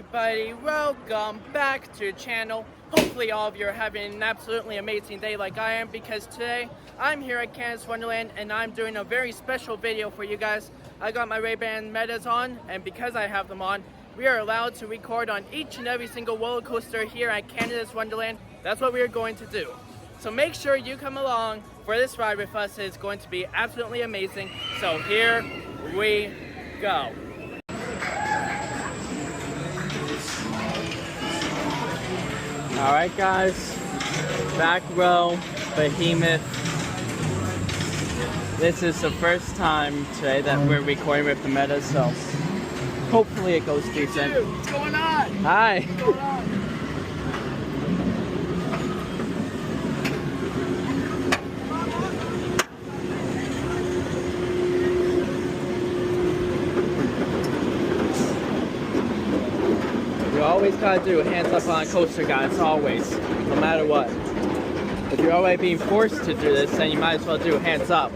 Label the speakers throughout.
Speaker 1: everybody, welcome back to the channel. Hopefully all of you are having an absolutely amazing day like I am, because today I'm here at Canada's Wonderland and I'm doing a very special video for you guys. I got my Ray-Ban Metas on, and because I have them on, we are allowed to record on each and every single roller coaster here at Canada's Wonderland. That's what we are going to do. So make sure you come along for this ride with us. It's going to be absolutely amazing. So here we go. Alright guys, back row, Behemoth. This is the first time today that we're recording with the Meta, so hopefully it goes decent.
Speaker 2: What's going on?
Speaker 1: Hi.
Speaker 2: What's going on?
Speaker 1: You always gotta do hands up on a coaster, guys, always, no matter what. If you're already being forced to do this, then you might as well do hands up.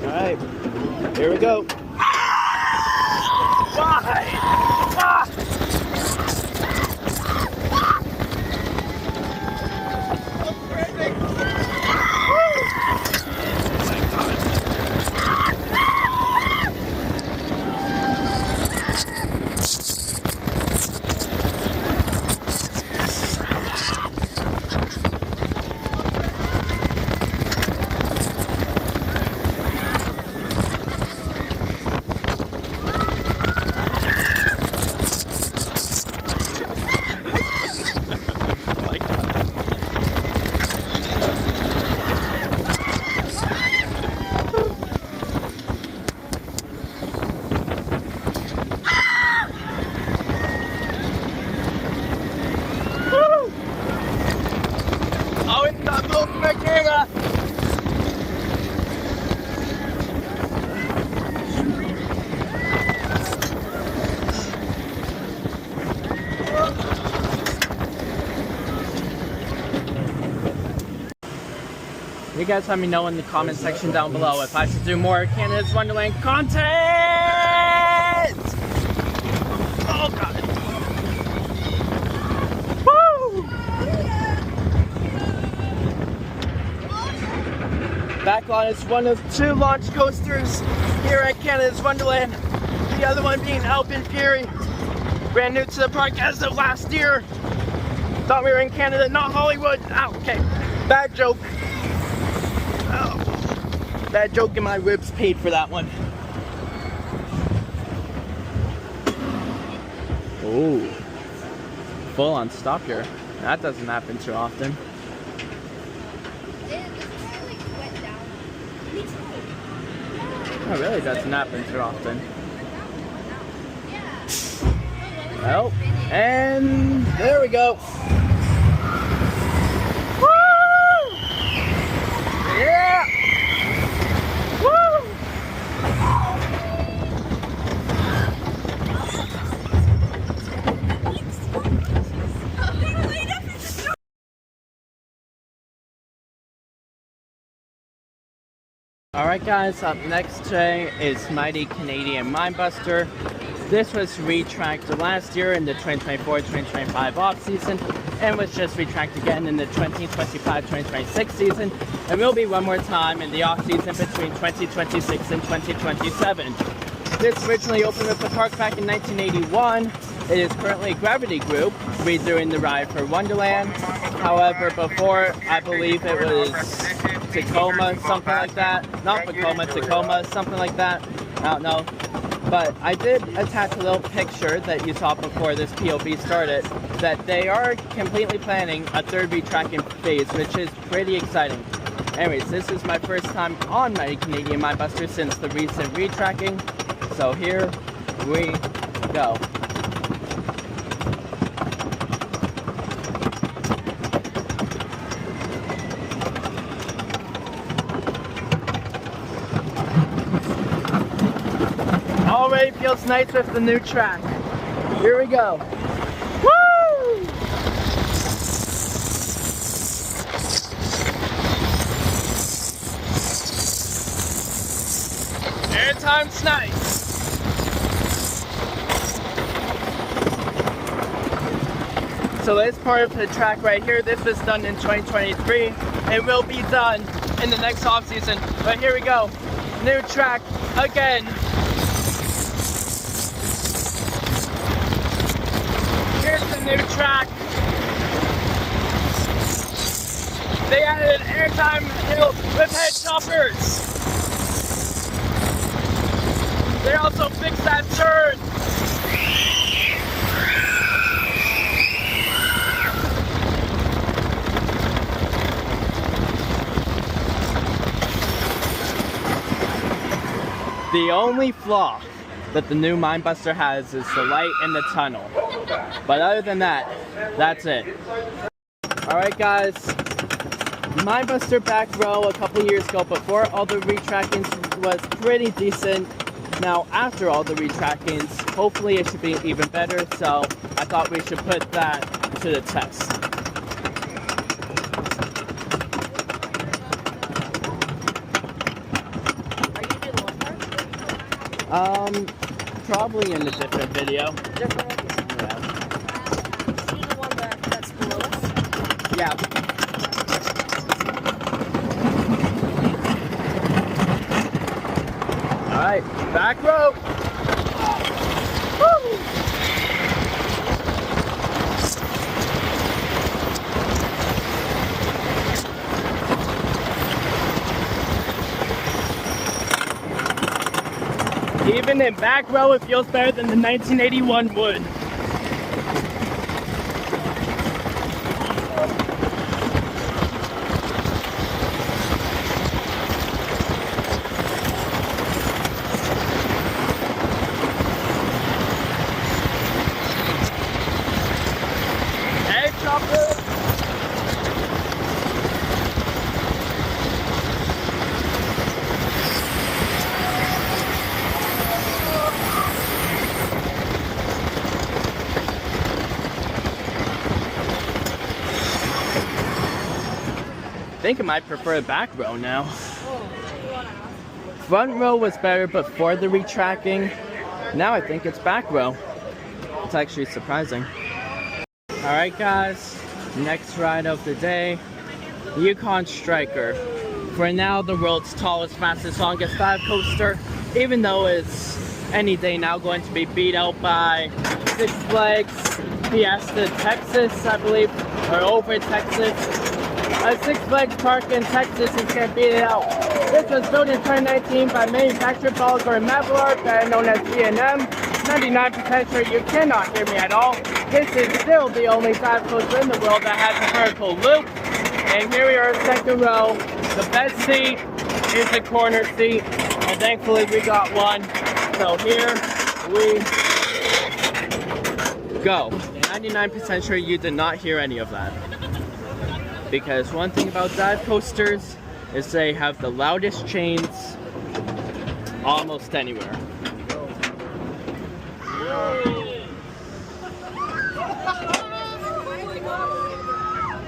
Speaker 1: Alright, here we go. You guys let me know in the comment section down below if I should do more Canada's Wonderland content! Oh god! Woo! Backlot is one of two launch coasters here at Canada's Wonderland. The other one being Alpine Fury. Brand new to the park as of last year. Thought we were in Canada, not Hollywood. Ow, okay. Bad joke. Oh, bad joke, and my ribs paid for that one. Ooh, full on stop here. That doesn't happen too often. It really doesn't happen too often. Well, and there we go. Yeah! Woo! Alright guys, up next today is Mighty Canadian Mindbuster. This was retracked last year in the 2024-2025 off-season and was just retracked again in the 2025-2026 season, and will be one more time in the off-season between 2026 and 2027. This originally opened with the park back in 1981. It is currently Gravity Group redoing the ride for Wonderland. However, before, I believe it was Tacoma, something like that. Not Tacoma, Tacoma, something like that. I don't know. But I did attach a little picture that you saw before this POV started, that they are completely planning a third retracking phase, which is pretty exciting. Anyways, this is my first time on Mighty Canadian Mindbuster since the recent retracking, so here we go. already feels nice with the new track. Here we go. Woo! Airtime's nice. So this part of the track right here, this was done in 2023. It will be done in the next off season. But here we go. New track again. Here's the new track. They added an airtime hill with head choppers. They also fixed that turn. The only flaw that the new Mindbuster has is the light in the tunnel. But other than that, that's it. Alright guys, Mindbuster back row a couple years ago before all the retrackings was pretty decent. Now after all the retrackings, hopefully it should be even better, so I thought we should put that to the test. Probably in a different video.
Speaker 2: Different one?
Speaker 1: Yeah.
Speaker 2: See the one that's below us?
Speaker 1: Yeah. Alright, back row. Woo! Even in back row, it feels better than the 1981 would. Hey, chopper! I think I might prefer the back row now. Front row was better before the retracking. Now I think it's back row. It's actually surprising. Alright guys, next ride of the day, Yukon Striker. For now, the world's tallest, fastest, longest dive coaster, even though it's any day now going to be beat out by Six Flags Fiesta Texas, I believe, or over Texas. Six Flags Park in Texas and can't beat it out. This was built in 2019 by manufacturer Bolliger and Mavlar, better known as B&M. 99% sure you cannot hear me at all. This is still the only dive coaster in the world that has a vertical loop. And here we are, second row. The best seat is the corner seat, and thankfully we got one. So here we go. 99% sure you did not hear any of that. Because one thing about dive coasters is they have the loudest chains almost anywhere.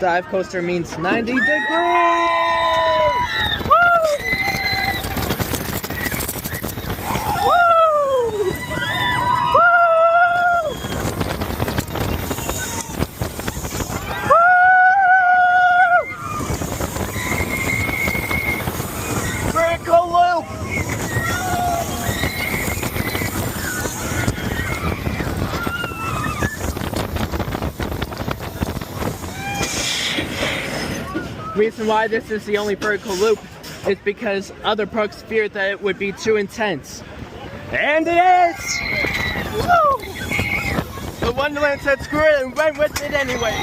Speaker 1: Dive coaster means 90 degrees! Reason why this is the only vertical loop is because other parks feared that it would be too intense. And it is! Woo! The Wonderland said screw it and went with it anyways.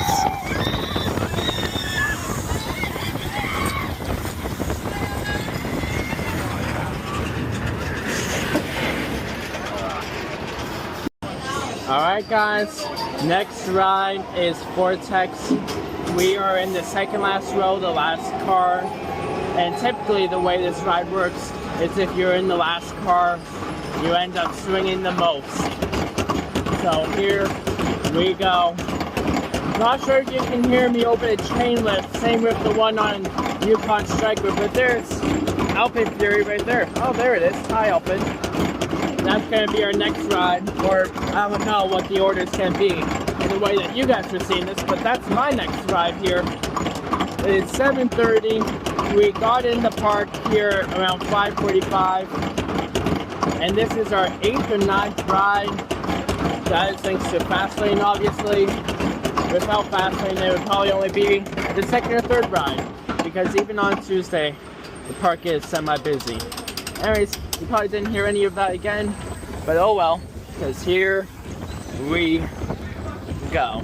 Speaker 1: Alright guys, next ride is Vortex. We are in the second last row, the last car, and typically the way this ride works, is if you're in the last car, you end up swinging the most. So here we go. Not sure if you can hear me over the chain lift, same with the one on Yukon Striker, but there's Alpine Fury right there. Oh, there it is. Hi, Alpine. That's going to be our next ride, or I don't know what the orders can be in the way that you guys are seeing this, but that's my next ride here. It's 7:30. We got in the park here around 5:45, and this is our 8th or 9th ride. That is thanks to Fastlane, obviously. Without Fastlane, it would probably only be the 2nd or 3rd ride, because even on Tuesday, the park is semi-busy. Anyways, you probably didn't hear any of that again, but oh well, because here we go.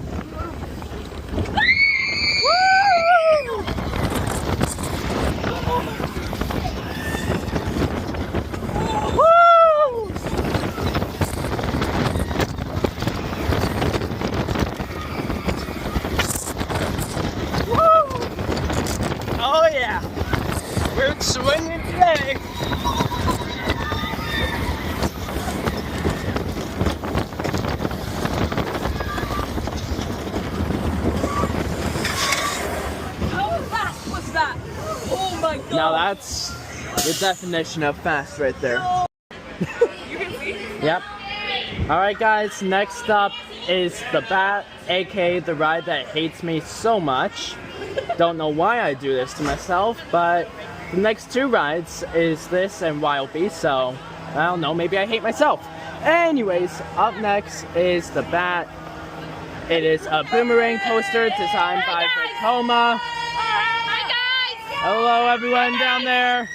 Speaker 1: Oh yeah, we're swinging today. Now that's the definition of fast right there.
Speaker 2: You can see.
Speaker 1: Yep. Alright guys, next up is the Bat, aka the ride that hates me so much. Don't know why I do this to myself, but the next 2 rides is this and Wild Beast, so I don't know, maybe I hate myself. Anyways, up next is the Bat. It is a boomerang coaster designed by Vekoma. Hello everyone down there.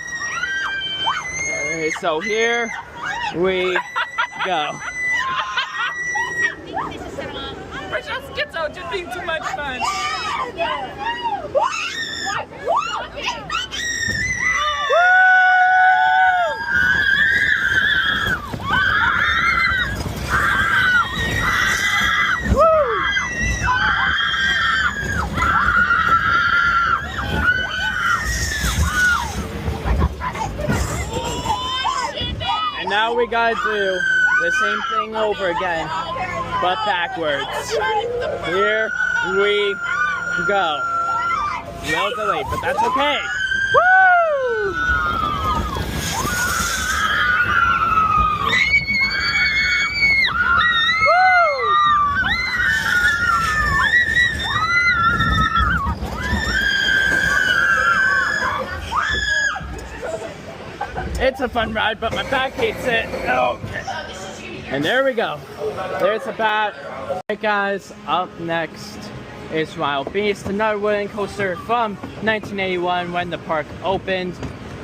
Speaker 1: So here we go.
Speaker 2: Precious schizo just being too much fun.
Speaker 1: And now we gotta do the same thing over again, but backwards. Here we go. A little delayed, but that's okay. Woo! It's a fun ride, but my back hates it. Okay. And there we go. There's the Bat. Alright guys, up next is Wild Beast, another wooden coaster from 1981 when the park opened.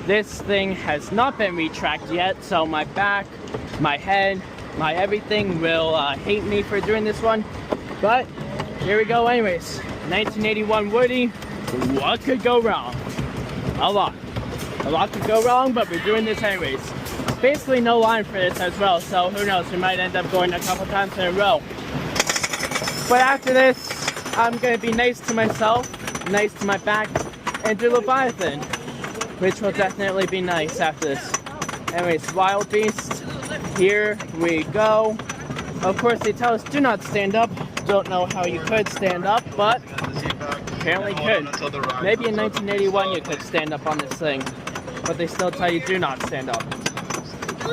Speaker 1: This thing has not been retracked yet, so my back, my head, my everything will hate me for doing this one. But here we go anyways. 1981 Woody, what could go wrong? A lot. A lot could go wrong, but we're doing this anyways. Basically no line for this as well, so who knows, we might end up going a couple times in a row. But after this, I'm going to be nice to myself, nice to my back, and do Leviathan, which will definitely be nice after this. Anyways, Wild Beast, here we go. Of course, they tell us do not stand up. Don't know how you could stand up, but apparently could. Maybe in 1981 you could stand up on this thing, but they still tell you do not stand up.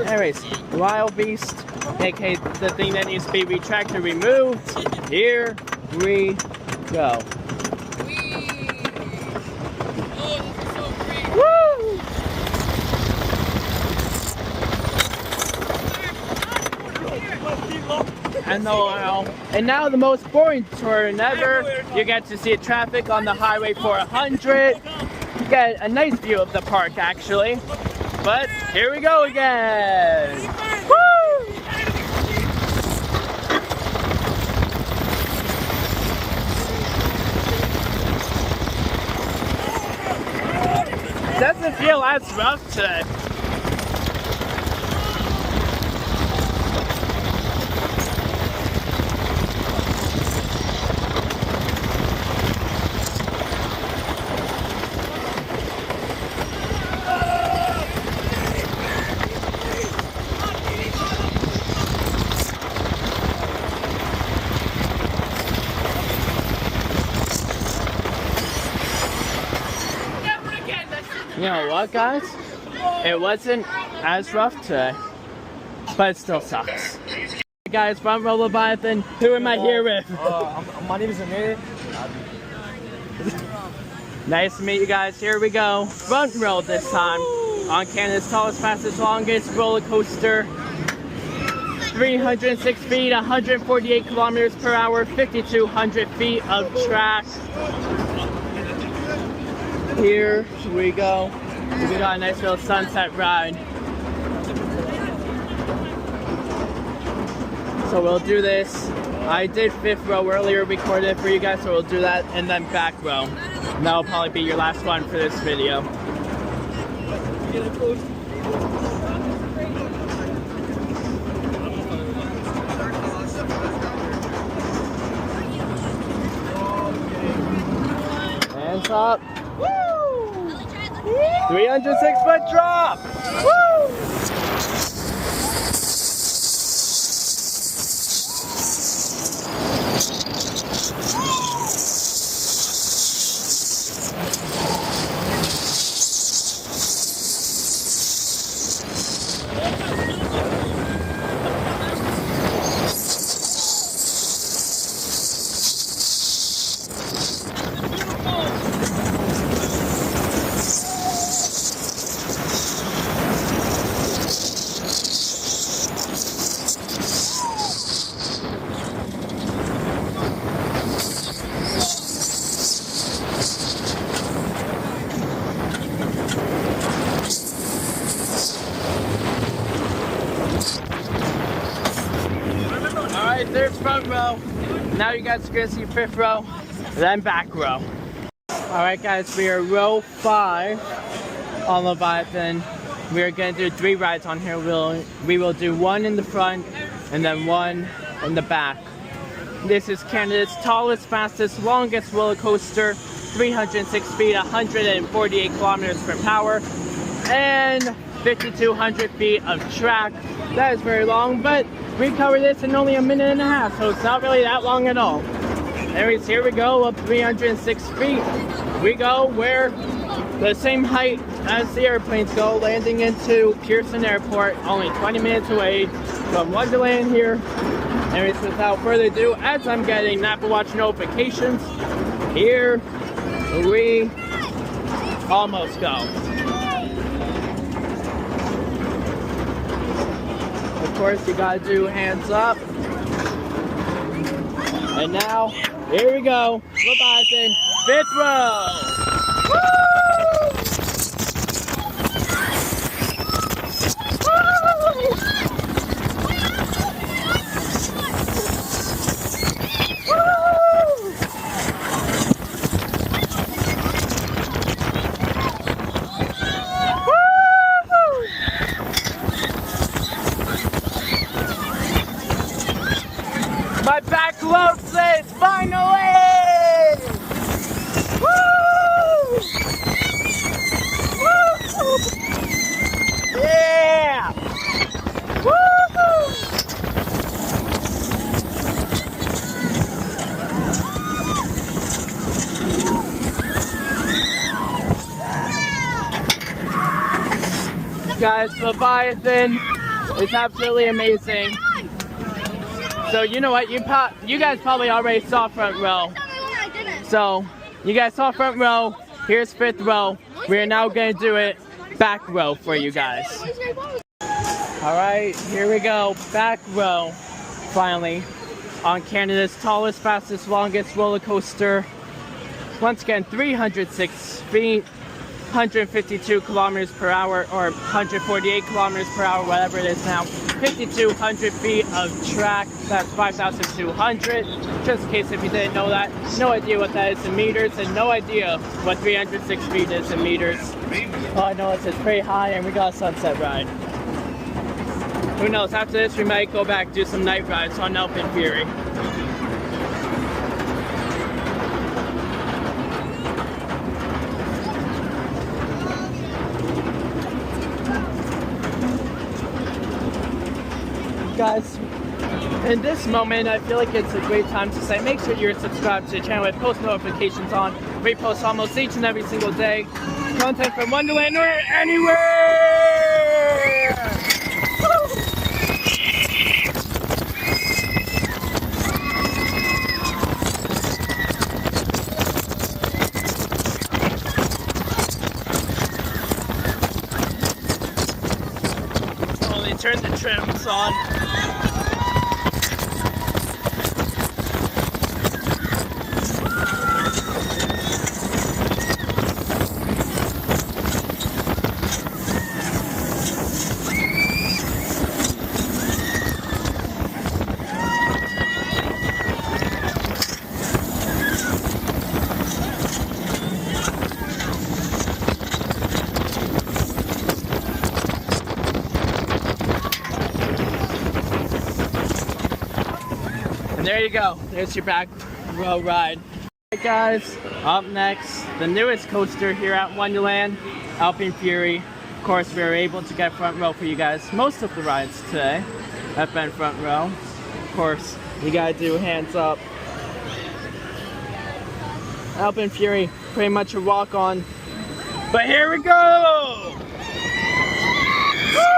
Speaker 1: Anyways, Wild Beast, aka the thing that needs to be retracted, removed. Here we go. Woo! And now the most boring turn ever. You get to see traffic on the highway 400. You get a nice view of the park actually. But here we go again. Woo! Doesn't feel as rough today. know what, guys? It wasn't as rough today, but it still sucks. Hey guys, front row Leviathan. Who am I here with?
Speaker 3: My name is Amir.
Speaker 1: Nice to meet you guys. Here we go. Front row this time on Canada's tallest, fastest, longest roller coaster. 306 feet, 148 kilometers per hour, 5,200 feet of track. Here we go. We got a nice little sunset ride. So we'll do this. I did fifth row earlier, recorded it for you guys, so we'll do that, and then back row. And that'll probably be your last one for this video. Hands up. Woo! 306-foot drop. Woo! There's front row. Now you guys are gonna see fifth row, then back row. Alright guys, we are row 5 on Leviathan. We are gonna do 3 rides on here. We will do 1 in the front and then 1 in the back. This is Canada's tallest, fastest, longest roller coaster. 306 feet, 148 kilometers per hour, and 5,200 feet of track. That is very long, but we covered this in only a minute and a half, so it's not really that long at all. Anyways, here we go, up 306 feet. We go where the same height as the airplanes go, landing into Pearson Airport, only 20 minutes away from Wonderland here. Anyways, without further ado, as I'm getting Apple Watch notifications, here we almost go. Of course, you gotta do hands up. And now, here we go. Leviathan, fifth row. Woo! My back loves this, finally! Woo! Woo! Yeah! Woo! Guys, Leviathan is absolutely amazing. So you know what, you guys probably already saw front row. So you guys saw front row, here's fifth row. We're now gonna do it back row for you guys. Alright, here we go, back row, finally, on Canada's tallest, fastest, longest roller coaster. Once again, 306 feet, 152 kilometers per hour, or 148 kilometers per hour, whatever it is now. 5,200 feet of track, that's 5,200. Just in case if you didn't know that. No idea what that is in meters, and no idea what 306 feet is in meters. All I know is it's pretty high, and we got a sunset ride. Who knows, after this we might go back and do some night rides on Elfin Fury. Guys, in this moment, I feel like it's a great time to say, make sure you're subscribed to the channel with post notifications on. We post almost each and every single day. content from Wonderland or anywhere! Only turn the trims on. And there you go. There's your back row ride. Alright guys, up next, the newest coaster here at Wonderland, Alpine Fury. Of course, we were able to get front row for you guys. Most of the rides today have been front row. Of course, you gotta do hands up. Alpine Fury, pretty much a walk on. But here we go! Woo!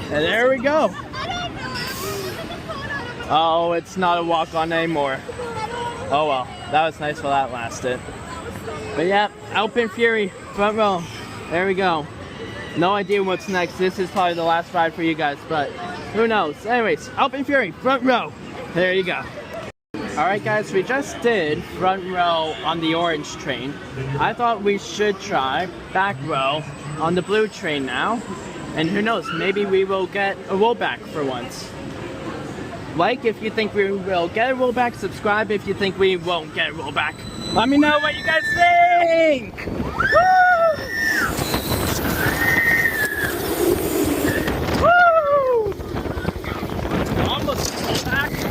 Speaker 1: And there we go. Oh, it's not a walk-on anymore. Oh well, that was nice while that lasted. But yeah, Alpine Fury, front row. There we go. No idea what's next. This is probably the last ride for you guys, but who knows. Anyways, Alpine Fury, front row. There you go. Alright guys, we just did front row on the orange train. I thought we should try back row on the blue train now. And who knows, maybe we will get a rollback for once. Like if you think we will get a rollback, subscribe if you think we won't get a rollback. Let me know what you guys think! Woo! Woo! Almost rollback.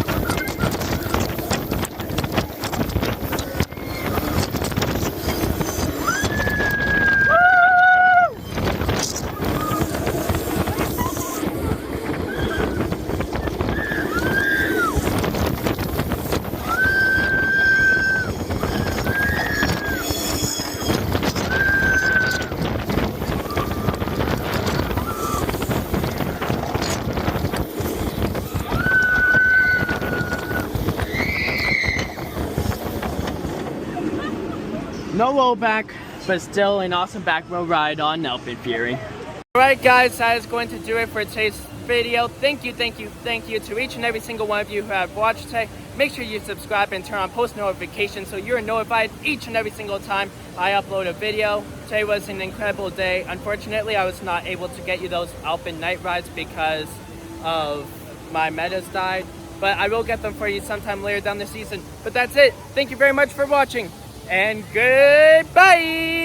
Speaker 1: No rollback, but still an awesome back row ride on Alpine Fury. Alright guys, that is going to do it for today's video. Thank you to each and every single one of you who have watched today. Make sure you subscribe and turn on post notifications so you're notified each and every single time I upload a video. Today was an incredible day. Unfortunately, I was not able to get you those Alpine night rides because of my metas died. But I will get them for you sometime later down the season. But that's it. Thank you very much for watching. And goodbye!